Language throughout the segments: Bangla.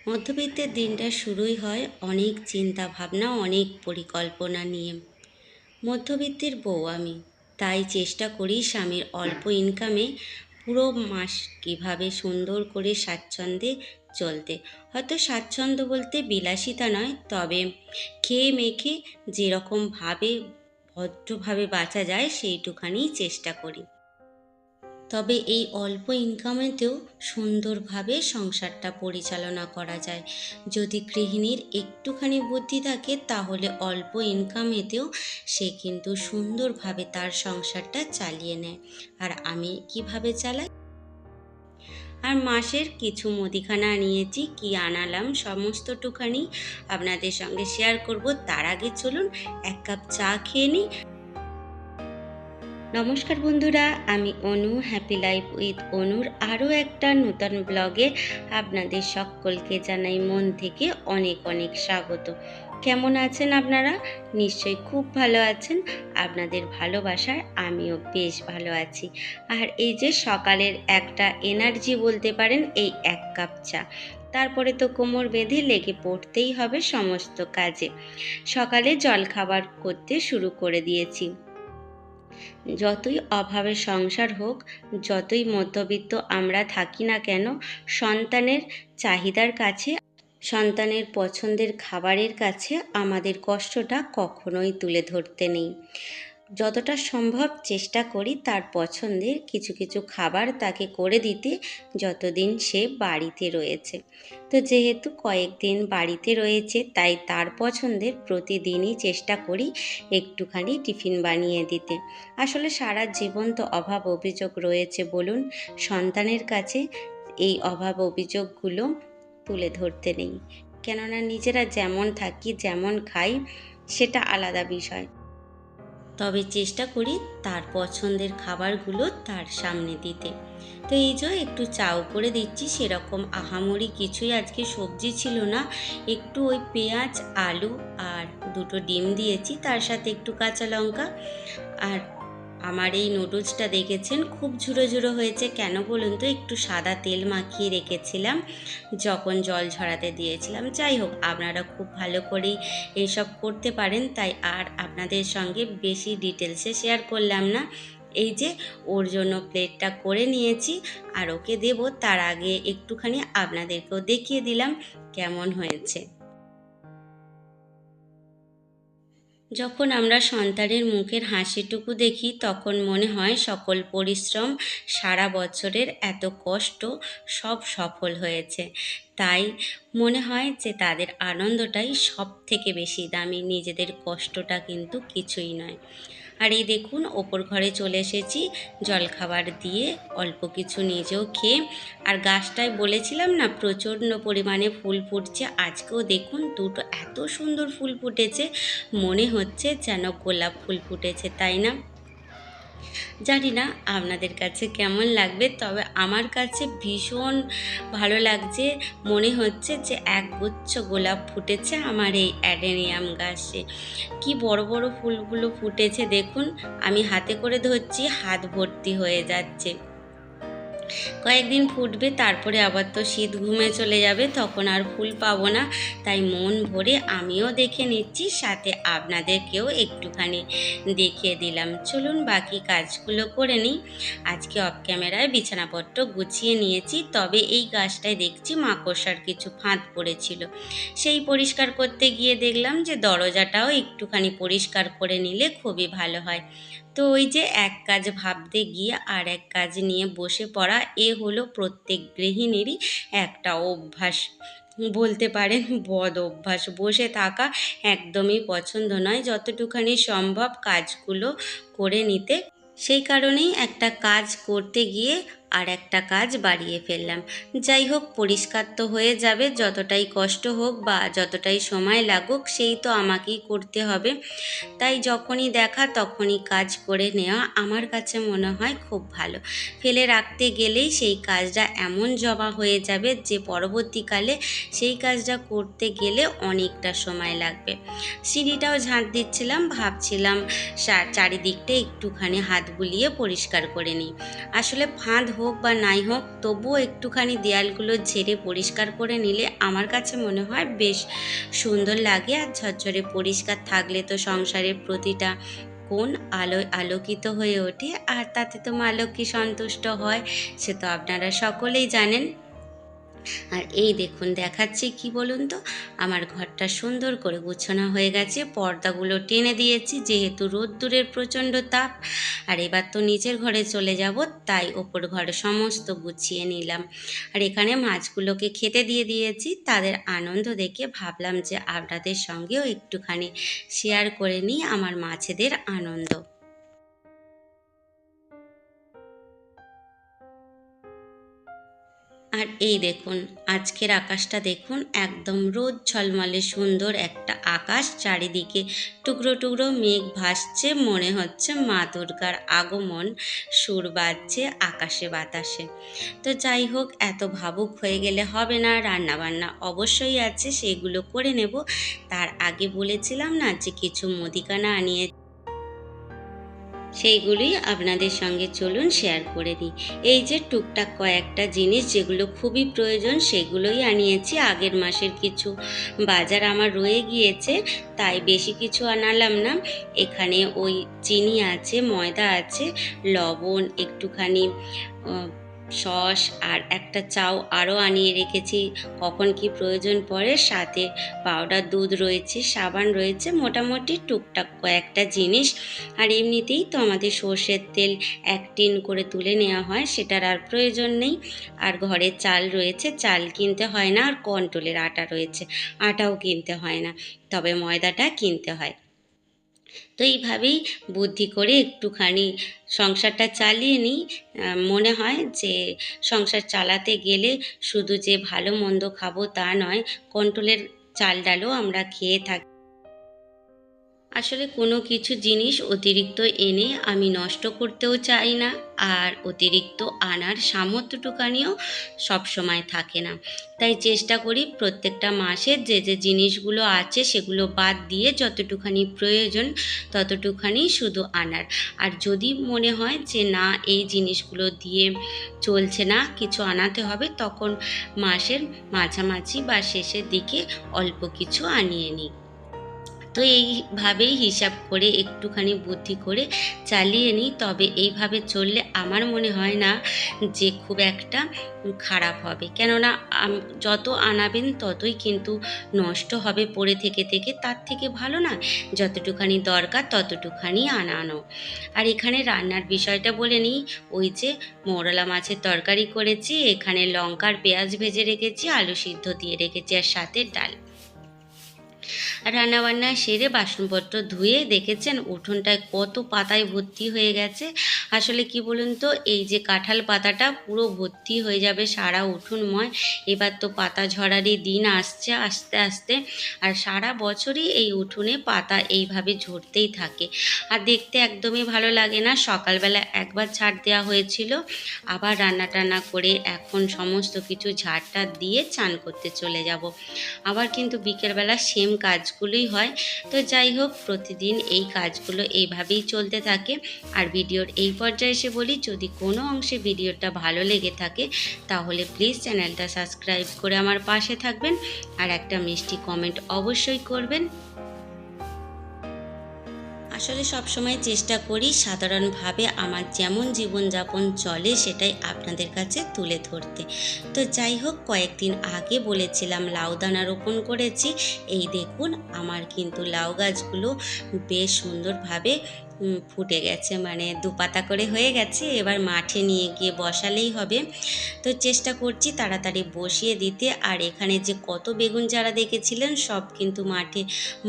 মধ্যবিত্তের দিনটা শুরুই হয় অনেক চিন্তা ভাবনা, অনেক পরিকল্পনা নিয়ে। মধ্যবিত্তের বউ আমি, তাই চেষ্টা করি স্বামীর অল্প ইনকামে পুরো মাস কীভাবে সুন্দর করে স্বাচ্ছন্দ্যে চলতে। হয়তো স্বাচ্ছন্দ্য বলতে বিলাসিতা নয়, তবে খেয়ে মেখে যেরকমভাবে ভদ্রভাবে বাঁচা যায় সেইটুখানি চেষ্টা করি। তবে এই অল্প ইনকামেতেও সুন্দরভাবে সংসারটা পরিচালনা করা যায়। যদি গৃহিণীর একটুখানি বুদ্ধি থাকে তাহলে অল্প ইনকামেতেও সে কিন্তু সুন্দরভাবে তার সংসারটা চালিয়ে নেয়। আর আমি কিভাবে চালাই? আর মাসের কিছু মুদিখানা নিয়েছি, কি আনালাম সমস্তটুখানি আপনাদের সঙ্গে শেয়ার করব। তার আগে চলুন এক কাপ চা খেয়ে নিই। নমস্কার বন্ধুরা, আমি অনু, হ্যাপি লাইফ উইথ অনুর আরও একটা নতুন ব্লগে আপনাদের সকলকে জানাই মন থেকে অনেক অনেক স্বাগত। কেমন আছেন আপনারা? নিশ্চয়ই খুব ভালো আছেন। আপনাদের ভালোবাসায় আমিও বেশ ভালো আছি। আর এই যে সকালের একটা এনার্জি বলতে পারেন এই এক কাপ চা, তারপরে তো কোমর বেঁধে লেগে পড়তেই হবে সমস্ত কাজে। সকালে জলখাবার করতে শুরু করে দিয়েছি। যতই অভাবে সংসার হোক, যতই মধ্যবিত্ত আমরা থাকি না কেন, সন্তানের চাহিদার কাছে, সন্তানের পছন্দের খাবারের কাছে আমাদের কষ্টটা কখনোই তুলে ধরতে নেই। যতটা সম্ভব চেষ্টা করি তার পছন্দের কিছু কিছু খাবার তাকে করে দিতে, যতদিন সে বাড়িতে রয়েছে। তো যেহেতু কয়েকদিন বাড়িতে রয়েছে, তাই তার পছন্দের প্রতিদিনই চেষ্টা করি একটুখানি টিফিন বানিয়ে দিতে। আসলে সারা জীবন তো অভাব অভিযোগ রয়েছে বলুন, সন্তানের কাছে এই অভাব অভিযোগগুলো তুলে ধরতে নেই। কেননা নিজেরা যেমন থাকি, যেমন খাই, সেটা আলাদা বিষয়। তবে চেষ্টা করি তার পছন্দের খাবারগুলো তার সামনে দিতে। তো এই যে একটু চাও করে দিচ্ছি, সেরকম আহামরি কিছুই আজকে সবজি ছিল না। একটু ওই পেঁয়াজ, আলু আর দুটো ডিম দিয়েছি, তার সাথে একটু কাঁচা লঙ্কা। আর আমার এই নুডলসটা দেখেছেন খুব ঝুরো ঝুরো হয়েছে, কেন বলুন তো? একটু সাদা তেল মাখিয়ে রেখেছিলাম যখন জল ঝরাতে দিয়েছিলাম। যাই হোক, আপনারা খুব ভালো করেই এইসব করতে পারেন, তাই আর আপনাদের সঙ্গে বেশি ডিটেলসে শেয়ার করলাম না। এই যে ওর জন্য প্লেটটা করে নিয়েছি আর ওকে দেব, তার আগে একটুখানি আপনাদেরকেও দেখিয়ে দিলাম কেমন হয়েছে। যখন আমরা সন্তানের মুখের হাসিটুকু দেখি, তখন মনে হয় সকল পরিশ্রম, সারা বছরের এত কষ্ট সব সফল হয়েছে। তাই মনে হয় যে তাদের আনন্দটাই সব থেকে বেশি দামি, নিজেদের কষ্টটা কিন্তু কিছুই নয়। আর এই দেখুন, ওপর ঘরে চলে এসেছি জলখাবার দিয়ে, অল্প কিছু নিজেও খেয়ে। আর গাছটায় বলেছিলাম না প্রচণ্ড পরিমাণে ফুল ফুটছে, আজকেও দেখুন দুটো এত সুন্দর ফুল ফুটেছে, মনে হচ্ছে যেন গোলাপ ফুল ফুটেছে, তাই না? জানি না আপনাদের কাছে কেমন লাগবে, তবে আমার কাছে ভীষণ ভালো লাগছে। মনে হচ্ছে যে একগুচ্ছ গোলাপ ফুটেছে আমার এই অ্যাডেনিয়াম গাছে। কি বড় বড় ফুলগুলো ফুটেছে দেখুন, আমি হাতে করে ধরছি, হাত ভর্তি হয়ে যাচ্ছে। কয়েকদিন ফুটবে, তারপরে আবার তো শীত ঘুমে চলে যাবে, তখন আর ফুল পাবো না। তাই মন ভরে আমিও দেখে নিচ্ছি, সাথে আপনাদেরকেও একটুখানি দেখিয়ে দিলাম। চলুন বাকি কাজগুলো করে নিই। আজকে অফ ক্যামেরায় বিছানাপত্র গুছিয়ে নিয়েছি, তবে এই গাছটায় দেখছি মাকড়সার কিছু ফাঁদ পড়েছিল। সেই পরিষ্কার করতে গিয়ে দেখলাম যে দরজাটাও একটুখানি পরিষ্কার করে নিলে খুবই ভালো হয়। তো ওই যে এক কাজ ভাবতে গিয়ে আর এক কাজ নিয়ে বসে পড়া, এ হলো প্রত্যেক গৃহিণীরই একটা অভ্যাস, বলতে পারেন বদ অভ্যাস। বসে থাকা একদমই পছন্দ নয়, যতটুখানি সম্ভব কাজগুলো করে নিতে। সেই কারণেই একটা কাজ করতে গিয়ে আর একটা কাজ বাড়িয়ে ফেললাম। যাই হোক, পরিষ্কার তো হয়ে যাবে, যতটাই কষ্ট হোক বা যতটাই সময় লাগুক, সেই তো আমাকেই করতে হবে। তাই যখনই দেখা তখনই কাজ করে নেওয়া আমার কাছে মনে হয় খুব ভালো। ফেলে রাখতে গেলেই সেই কাজটা এমন জমা হয়ে যাবে যে পরবর্তীকালে সেই কাজটা করতে গেলে অনেকটা সময় লাগবে। সিঁড়িটাও ঝাঁট দিচ্ছিলাম, ভাবছিলাম চারিদিকটা একটুখানি হাত বুলিয়ে পরিষ্কার করে নিই। আসলে ফাঁদ হোক বা নাই হোক, তবুও একটুখানি দেয়ালগুলো ঝেড়ে পরিষ্কার করে নিলে আমার কাছে মনে হয় বেশ সুন্দর লাগে। আর ঝরঝরে পরিষ্কার থাকলে তো সংসারের প্রতিটা কোণ আলোয় আলোকিত হয়ে ওঠে, আর তাতে তো মা লক্ষ্মী সন্তুষ্ট হয়, সে তো আপনারা সকলেই জানেন। আর এই দেখুন দেখাচ্ছি কি বলুন তো, আমার ঘরটা সুন্দর করে গুছানো হয়ে গেছে, পর্দাগুলো টেনে দিয়েছি যেহেতু রোদ্দুরের প্রচণ্ড তাপ। আর এবার তো নিচের ঘরে চলে যাব, তাই ওপর ঘরে সমস্ত গুছিয়ে নিলাম। আর এখানে মাছগুলোকে খেতে দিয়ে দিয়েছি, তাদের আনন্দ দেখে ভাবলাম যে আপনাদের সঙ্গেও একটুখানি শেয়ার করে নিই আমার মাছেদের আনন্দ। আর এই দেখুন আজকের আকাশটা দেখুন, একদম রোদ ঝলমলে সুন্দর একটা আকাশ, চারিদিকে টুকরো টুকরো মেঘ ভাসছে, মনে হচ্ছে মা দুর্গার আগমন সুর বাজছে আকাশে বাতাসে। তো যাই হোক, এত ভাবুক হয়ে গেলে হবে না, রান্না বান্না অবশ্যই আছে, সেগুলো করে নেব। তার আগে বলেছিলাম না যে কিছু মুদিখানা আনিয়ে, সেইগুলি আপনাদের সঙ্গে চলুন শেয়ার করে দিই। এই যে টুকটাক কয়েকটা জিনিস যেগুলো খুবই প্রয়োজন সেগুলোই আনিয়েছি। আগের মাসের কিছু বাজার আমার রয়ে গিয়েছে, তাই বেশি কিছু আনালাম না। এখানে ওই চিনি আছে, ময়দা আছে, লবণ, একটুখানি সস আর একটা চাউ আরও আনিয়ে রেখেছি, কখন কি প্রয়োজন পড়ে। সাথে পাউডার দুধ রয়েছে, সাবান রয়েছে, মোটামুটি টুকটাক কয়েকটা জিনিস। আর এমনিতেই তো আমাদের সর্ষের তেল 1 টিন করে তুলে নেওয়া হয়, সেটার আর প্রয়োজন নেই। আর ঘরে চাল রয়েছে, চাল কিনতে হয় না। আর কন্ট্রোলের আটা রয়েছে, আটাও কিনতে হয় না, তবে ময়দাটা কিনতে হয়। তো এইভাবেই বুদ্ধি করে একটুখানি সংসারটা চালিয়ে নিই। মনে হয় যে সংসার চালাতে গেলে শুধু যে ভালো মন্দ খাবো তা নয়, কন্ট্রোলের চাল ডালও আমরা খেয়ে থাকি। আসলে কোনো কিছু জিনিস অতিরিক্ত এনে আমি নষ্ট করতেও চাই না, আর অতিরিক্ত আনার সামর্থ্যটুকানিও সবসময় থাকে না। তাই চেষ্টা করি প্রত্যেকটা মাসে যে যে জিনিসগুলো আছে সেগুলো বাদ দিয়ে যতটুখানি প্রয়োজন ততটুখানি শুধু আনার। আর যদি মনে হয় যে না, এই জিনিসগুলো দিয়ে চলছে না, কিছু আনাতে হবে, তখন মাসের মাঝামাঝি বা শেষের দিকে অল্প কিছু আনিয়ে নিই। তো এইভাবেই হিসাব করে একটুখানি বুদ্ধি করে চালিয়ে নিই। তবে এইভাবে চললে আমার মনে হয় না যে খুব একটা খারাপ হবে, কেননা যত আনাবেন ততই কিন্তু নষ্ট হবে পড়ে থেকে থেকে। তার থেকে ভালো না, যতটুখানি দরকার ততটুখানি আনানো। আর এখানে রান্নার বিষয়টা বলে নিই। ওই যে মৌরলা মাছের তরকারি করেছি, এখানে লঙ্কার পেঁয়াজ ভেজে রেখেছি, আলু সিদ্ধ দিয়ে রেখেছি, আর সাথে ডাল। রান্নাবান্না সেরে বাসনপত্র ধুয়ে দেখেছেন উঠোনটায় কত পাতায় ভর্তি হয়ে গেছে। আসলে কি বলুন তো, এই যে কাঁঠাল পাতাটা পুরো ভর্তি হয়ে যাবে সারা উঠোনময়। এবার তো পাতা ঝরারই দিন আসছে আস্তে আস্তে, আর সারা বছরই এই উঠোনে পাতা এইভাবে ঝরতেই থাকে, আর দেখতে একদমই ভালো লাগে না। সকালবেলা একবার ঝাড় দেওয়া হয়েছিল, আবার রান্না টান্না করে এখন সমস্ত কিছু ঝাড়টা দিয়ে চান করতে চলে যাব। আবার কিন্তু বিকেলবেলা সেম কাজগুলোই হয়। তো যাই হোক, প্রতিদিন এই কাজগুলো এইভাবেই চলতে থাকে। আর ভিডিওর এই পর্যায়ে এসে বলি, যদি কোনো অংশে ভিডিওটা ভালো লেগে থাকে তাহলে প্লিজ চ্যানেলটা সাবস্ক্রাইব করে আমার পাশে থাকবেন, আর একটা মিষ্টি কমেন্ট অবশ্যই করবেন। আসলে সবসময় চেষ্টা করি সাধারণভাবে আমার যেমন জীবনযাপন চলে সেটাই আপনাদের কাছে তুলে ধরতে। তো যাই হোক, কয়েকদিন আগে বলেছিলাম লাউ দানা রোপণ করেছি। এই দেখুন আমার কিন্তু লাউ গাছগুলো বেশ সুন্দরভাবে ফুটে গেছে, মানে দুপাতা করে হয়ে গেছে। এবার মাঠে নিয়ে গিয়ে বসালেই হবে। তো চেষ্টা করছি তাড়াতাড়ি বসিয়ে দিতে। আর এখানে যে কত বেগুন চারা দেখেছিলেন সব কিন্তু মাঠে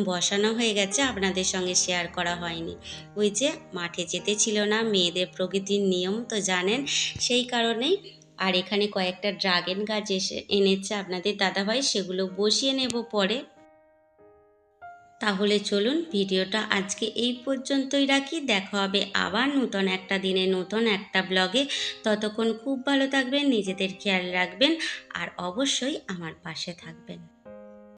বসানো হয়ে গেছে, আপনাদের সঙ্গে শেয়ার করা হয়নি। ওই যে মাঠে যেতে ছিল না, মেয়েদের প্রকৃতির নিয়ম তো জানেন, সেই কারণেই। আর এখানে কয়েকটা ড্রাগন গাছ এনেছে আপনাদের দাদাভাই, সেগুলো বসিয়ে নেব পরে। তাহলে চলুন ভিডিওটা আজকে এই পর্যন্তই রাখি। দেখা হবে আবার নতুন একটা দিনে নতুন একটা ব্লগে। ততক্ষণ খুব ভালো থাকবেন, নিজেদের খেয়াল রাখবেন, আর অবশ্যই আমার পাশে থাকবেন।